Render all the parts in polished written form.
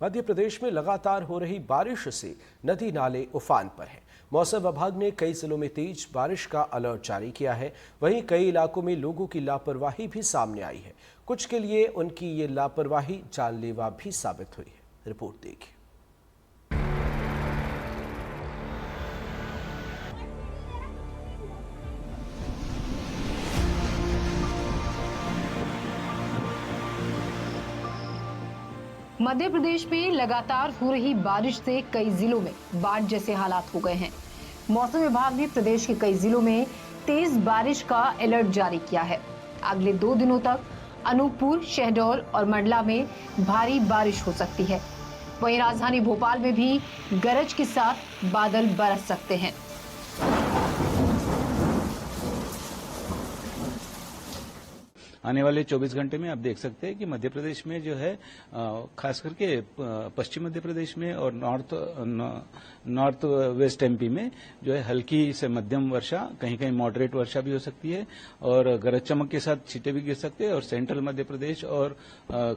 मध्य प्रदेश में लगातार हो रही बारिश से नदी नाले उफान पर हैं। मौसम विभाग ने कई जिलों में तेज बारिश का अलर्ट जारी किया है। वहीं कई इलाकों में लोगों की लापरवाही भी सामने आई है। कुछ के लिए उनकी ये लापरवाही जानलेवा भी साबित हुई है। रिपोर्ट देखिए। मध्य प्रदेश में लगातार हो रही बारिश से कई जिलों में बाढ़ जैसे हालात हो गए हैं। मौसम विभाग ने प्रदेश के कई जिलों में तेज बारिश का अलर्ट जारी किया है। अगले 2 दिनों तक अनूपपुर, शहडोल और मंडला में भारी बारिश हो सकती है। वहीं राजधानी भोपाल में भी गरज के साथ बादल बरस सकते हैं। आने वाले 24 घंटे में आप देख सकते हैं कि मध्य प्रदेश में जो है खास करके पश्चिम मध्य प्रदेश में और नॉर्थ वेस्ट एमपी में जो है हल्की से मध्यम वर्षा, कहीं कहीं मॉडरेट वर्षा भी हो सकती है और गरज चमक के साथ छींटे भी गिर सकते हैं। और सेंट्रल मध्य प्रदेश और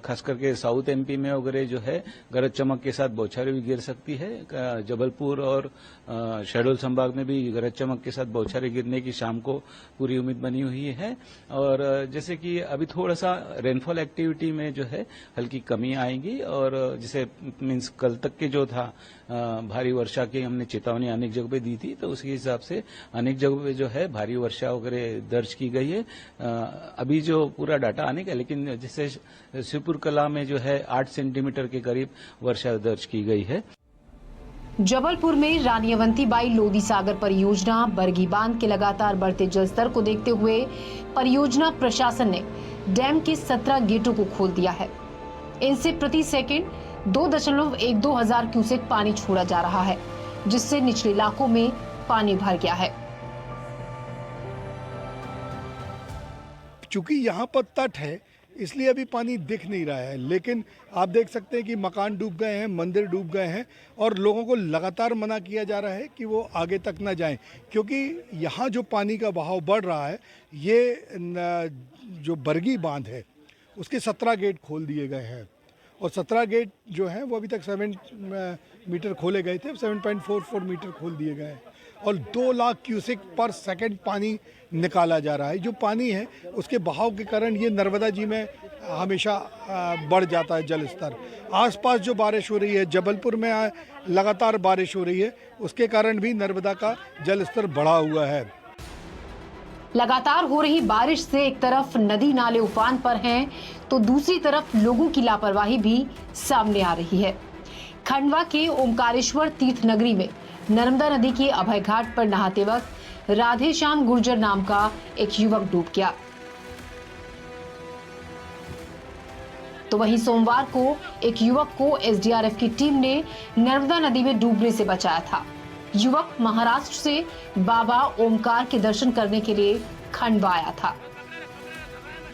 खास करके साउथ एमपी में वगैरह जो है गरज चमक के साथ बौछारें भी गिर सकती है। जबलपुर और शहडोल संभाग में भी गरज चमक के साथ बौछारें गिरने की शाम को पूरी उम्मीद बनी हुई है। और जैसे कि अभी थोड़ा सा रेनफॉल एक्टिविटी में जो है हल्की कमी आएगी और जैसे मींस कल तक के जो था भारी वर्षा की हमने चेतावनी अनेक जगह पे दी थी, तो उसके हिसाब से अनेक जगह पे जो है भारी वर्षा वगैरह दर्ज की गई है। अभी जो पूरा डाटा आने का, लेकिन जैसे शिवपुर कला में जो है 8 सेंटीमीटर के करीब वर्षा दर्ज की गई है। जबलपुर में रानी अवंतीबाई लोधी सागर परियोजना बरगी बांध के लगातार बढ़ते जलस्तर को देखते हुए परियोजना प्रशासन ने डैम के 17 गेटों को खोल दिया है। इनसे प्रति सेकंड 2.12 हजार क्यूसेक पानी छोड़ा जा रहा है, जिससे निचले इलाकों में पानी भर गया है। चूंकि यहाँ पर तट है इसलिए अभी पानी दिख नहीं रहा है, लेकिन आप देख सकते हैं कि मकान डूब गए हैं, मंदिर डूब गए हैं और लोगों को लगातार मना किया जा रहा है कि वो आगे तक ना जाएं, क्योंकि यहाँ जो पानी का बहाव बढ़ रहा है, ये जो बरगी बांध है उसके 17 गेट खोल दिए गए हैं और 17 गेट जो हैं वो अभी तक 7 मीटर खोले गए थे, 7.44 मीटर खोल दिए गए हैं और 2 लाख क्यूसेक पर सेकंड पानी निकाला जा रहा है। जो पानी है उसके बहाव के कारण ये नर्मदा जी में हमेशा बढ़ जाता है जल स्तर। आसपास जो बारिश हो रही है, जबलपुर में लगातार बारिश हो रही है, उसके कारण भी नर्मदा का जल स्तर बढ़ा हुआ है। लगातार हो रही बारिश से एक तरफ नदी नाले उफान पर हैं, तो दूसरी तरफ लोगों की लापरवाही भी सामने आ रही है। खंडवा के ओमकारेश्वर तीर्थ नगरी में नर्मदा नदी के अभय घाट पर नहाते वक्त राधे श्याम गुर्जर नाम का एक युवक डूब गया। तो वहीं सोमवार को एक युवक को एसडीआरएफ की टीम ने नर्मदा नदी में डूबने से बचाया था। युवक महाराष्ट्र से बाबा ओमकार के दर्शन करने के लिए खंडवा आया था।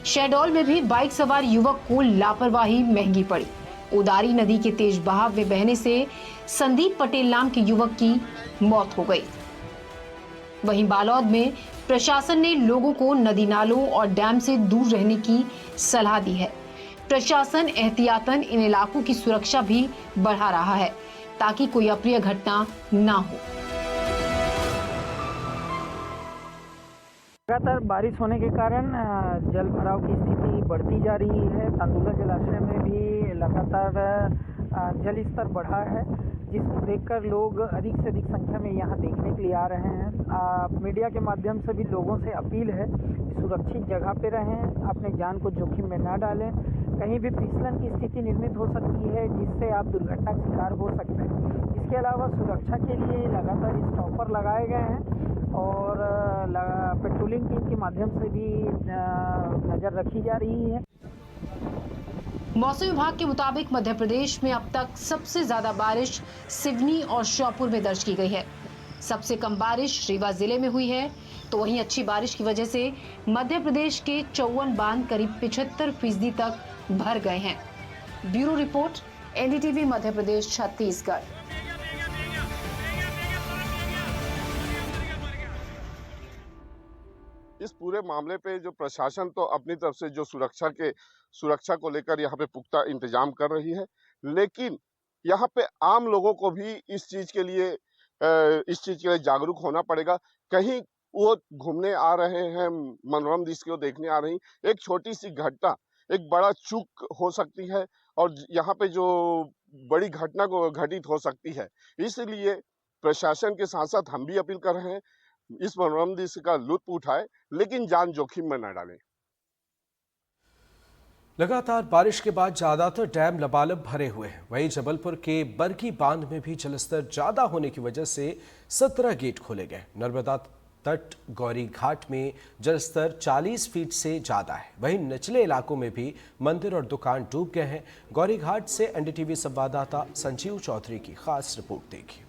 शहडोल में भी बाइक सवार युवक को लापरवाही महंगी पड़ी। उदारी नदी के तेज बहाव में बहने से संदीप पटेल नाम के युवक की मौत हो गई। वहीं बालोद में प्रशासन ने लोगों को नदी नालों और डैम से दूर रहने की सलाह दी है। प्रशासन एहतियातन इन इलाकों की सुरक्षा भी बढ़ा रहा है ताकि कोई अप्रिय घटना ना हो। लगातार बारिश होने के कारण जल भराव की स्थिति बढ़ती जा रही है। तांदुला जलाशय में भी लगातार जल स्तर बढ़ा है, जिसको देखकर लोग अधिक से अधिक संख्या में यहाँ देखने के लिए आ रहे हैं। मीडिया के माध्यम से भी लोगों से अपील है कि सुरक्षित जगह पे रहें, अपने जान को जोखिम में ना डालें। कहीं भी फिसलन की स्थिति निर्मित हो सकती है, जिससे आप दुर्घटना का शिकार हो सकते हैं। इसके अलावा सुरक्षा के लिए लगातार स्टॉपर लगाए गए हैं और पेट्रोलिंग टीम के माध्यम से भी नज़र रखी जा रही है। मौसम विभाग के मुताबिक मध्य प्रदेश में अब तक सबसे ज्यादा बारिश सिवनी और श्योपुर में दर्ज की गई है। सबसे कम बारिश रीवा जिले में हुई है। तो वहीं अच्छी बारिश की वजह से मध्य प्रदेश के 54 बांध करीब 75% तक भर गए हैं। Bureau report, NDTV Madhya Pradesh, Chhattisgarh. इस पूरे मामले पे जो प्रशासन तो अपनी तरफ से जो सुरक्षा को लेकर यहाँ पे पुख्ता इंतजाम कर रही है, लेकिन यहाँ पे आम लोगों को भी इस चीज के लिए जागरूक होना पड़ेगा। कहीं वो घूमने आ रहे हैं, मनोरम दृश्य को देखने आ रही, एक छोटी सी घटना एक बड़ा चूक हो सकती है और यहाँ पे जो बड़ी घटना को घटित हो सकती है। इसलिए प्रशासन के साथ साथ हम भी अपील कर रहे हैं, इस मनोरम दृश्य का लुत्फ उठाए, लेकिन जान जोखिम में न डालें। लगातार बारिश के बाद ज्यादातर डैम लबालब भरे हुए हैं। वहीं जबलपुर के बरगी बांध में भी जलस्तर ज्यादा होने की वजह से 17 गेट खोले गए। नर्मदा तट गौरी घाट में जलस्तर 40 फीट से ज्यादा है। वहीं निचले इलाकों में भी मंदिर और दुकान डूब गए हैं। गौरी घाट से एनडीटीवी संवाददाता संजीव चौधरी की खास रिपोर्ट देखिए।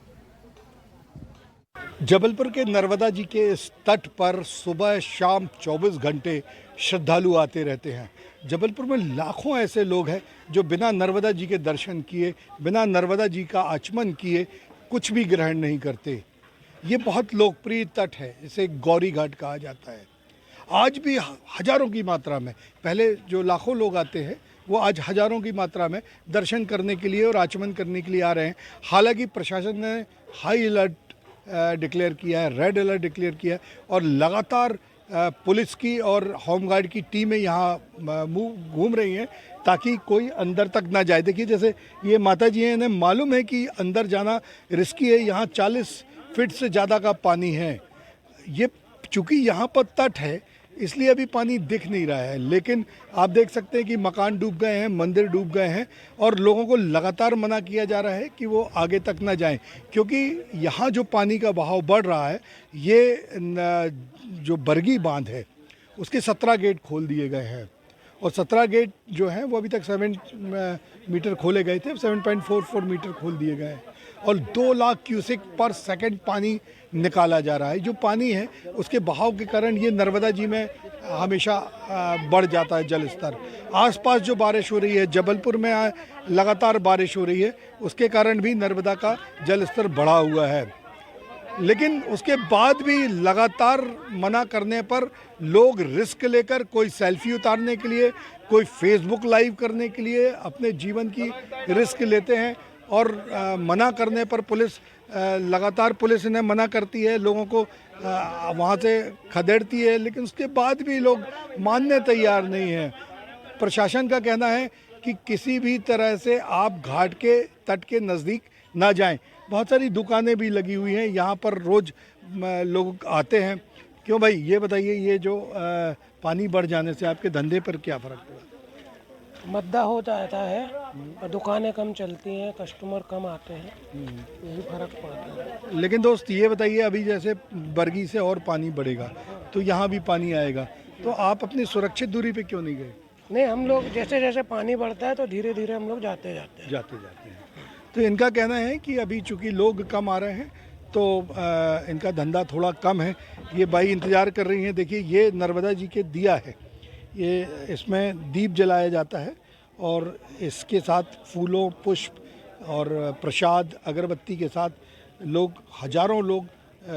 जबलपुर के नर्मदा जी के इस तट पर सुबह शाम 24 घंटे श्रद्धालु आते रहते हैं। जबलपुर में लाखों ऐसे लोग हैं जो बिना नर्मदा जी के दर्शन किए, बिना नर्मदा जी का आचमन किए कुछ भी ग्रहण नहीं करते। ये बहुत लोकप्रिय तट है, इसे गौरी घाट कहा जाता है। आज भी हजारों की मात्रा में, पहले जो लाखों लोग आते हैं वो आज हजारों की मात्रा में दर्शन करने के लिए और आचमन करने के लिए आ रहे हैं। हालांकि प्रशासन ने हाई अलर्ट डिक्लेयर किया है, रेड अलर्ट डिक्लेयर किया है और लगातार पुलिस की और होमगार्ड की टीमें यहाँ घूम रही हैं ताकि कोई अंदर तक ना जाए। देखिए जैसे ये माता जी हैं, इन्हें मालूम है कि अंदर जाना रिस्की है, यहाँ 40 फीट से ज़्यादा का पानी है। ये चूँकि यहाँ पर तट है इसलिए अभी पानी दिख नहीं रहा है, लेकिन आप देख सकते हैं कि मकान डूब गए हैं, मंदिर डूब गए हैं और लोगों को लगातार मना किया जा रहा है कि वो आगे तक ना जाएं, क्योंकि यहाँ जो पानी का बहाव बढ़ रहा है, ये जो बरगी बांध है उसके 17 गेट खोल दिए गए हैं और 17 गेट जो हैं वो अभी तक 7 मीटर खोले गए थे, 7.44 मीटर खोल दिए गए हैं और 2 लाख क्यूसेक पर सेकंड पानी निकाला जा रहा है। जो पानी है उसके बहाव के कारण ये नर्मदा जी में हमेशा बढ़ जाता है जल स्तर। आसपास जो बारिश हो रही है, जबलपुर में लगातार बारिश हो रही है, उसके कारण भी नर्मदा का जल स्तर बढ़ा हुआ है। लेकिन उसके बाद भी लगातार मना करने पर लोग रिस्क लेकर, कोई सेल्फी उतारने के लिए, कोई फेसबुक लाइव करने के लिए अपने जीवन की रिस्क लेते हैं और मना करने पर पुलिस लगातार इन्हें मना करती है, लोगों को वहाँ से खदेड़ती है, लेकिन उसके बाद भी लोग मानने तैयार नहीं हैं। प्रशासन का कहना है कि किसी भी तरह से आप घाट के तट के नज़दीक ना जाएं। बहुत सारी दुकानें भी लगी हुई हैं, यहाँ पर रोज़ लोग आते हैं। क्यों भाई, ये बताइए, ये जो पानी बढ़ जाने से आपके धंधे पर क्या फ़र्क पड़ा? मद्दा हो जाता है और दुकानें कम चलती हैं, कस्टमर कम आते हैं, यही फर्क पड़ता है। लेकिन दोस्त ये बताइए, अभी जैसे बरगी से और पानी बढ़ेगा तो यहाँ भी पानी आएगा, तो आप अपनी सुरक्षित दूरी पे क्यों नहीं गए? नहीं, हम लोग जैसे जैसे पानी बढ़ता है तो धीरे धीरे हम लोग जाते जाते हैं। तो इनका कहना है कि अभी चूंकि लोग कम आ रहे हैं तो इनका धंधा थोड़ा कम है। ये बाई इंतज़ार कर रही हैं। देखिए ये नर्मदा जी के दिया है, ये इसमें दीप जलाया जाता है और इसके साथ फूलों, पुष्प और प्रसाद, अगरबत्ती के साथ लोग, हजारों लोग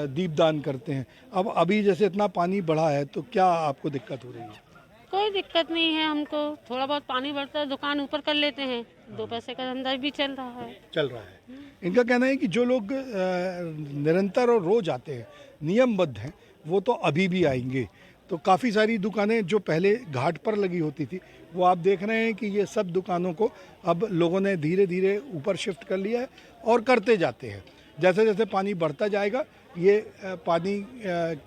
दीपदान करते हैं। अब अभी जैसे इतना पानी बढ़ा है तो क्या आपको दिक्कत हो रही है? कोई दिक्कत नहीं है हमको, थोड़ा बहुत पानी बढ़ता है दुकान ऊपर कर लेते हैं, 2 पैसे का धंधा भी चल रहा है। इनका कहना है कि जो लोग निरंतर और रोज आते हैं, नियमबद्ध हैं, वो तो अभी भी आएंगे। तो काफ़ी सारी दुकानें जो पहले घाट पर लगी होती थी, वो आप देख रहे हैं कि ये सब दुकानों को अब लोगों ने धीरे धीरे ऊपर शिफ्ट कर लिया है और करते जाते हैं। जैसे जैसे पानी बढ़ता जाएगा, ये पानी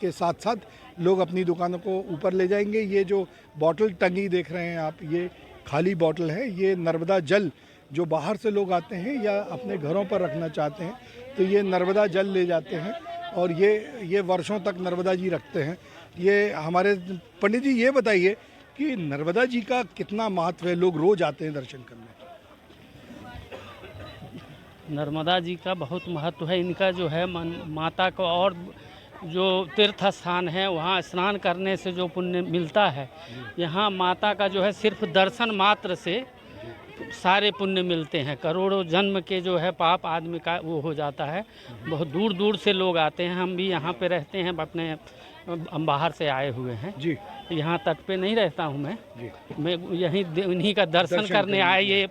के साथ साथ लोग अपनी दुकानों को ऊपर ले जाएंगे। ये जो बॉटल टंगी देख रहे हैं आप, ये खाली बॉटल है। ये नर्मदा जल जो बाहर से लोग आते हैं या अपने घरों पर रखना चाहते हैं तो ये नर्मदा जल ले जाते हैं और ये वर्षों तक नर्मदा जी रखते हैं। ये हमारे पंडित जी, ये बताइए कि नर्मदा जी का कितना महत्व है, लोग रोज आते हैं दर्शन करने? नर्मदा जी का बहुत महत्व है। इनका जो है माता को, और जो तीर्थ स्थान है वहाँ स्नान करने से जो पुण्य मिलता है, यहाँ माता का जो है सिर्फ दर्शन मात्र से सारे पुण्य मिलते हैं। करोड़ों जन्म के जो है पाप आदमी का वो हो जाता है। बहुत दूर दूर से लोग आते हैं। हम भी यहाँ पे रहते हैं, अपने बाहर से आए हुए हैं जी। यहाँ तट पे नहीं रहता हूँ मैं यहीं इन्हीं का दर्शन करने आए। ये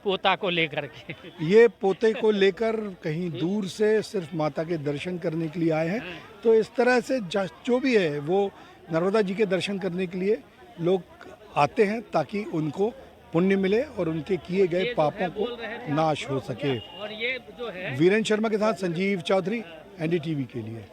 पोता को लेकर के। ये पोते को लेकर कहीं दूर से सिर्फ माता के दर्शन करने के लिए आए हैं। तो इस तरह से जो भी है वो नर्मदा जी के दर्शन करने के लिए लोग आते हैं ताकि उनको पुण्य मिले और उनके किए गए पापों को नाश हो सके। और ये जो है वीरेंद्र शर्मा के साथ संजीव चौधरी, एनडीटीवी के लिए।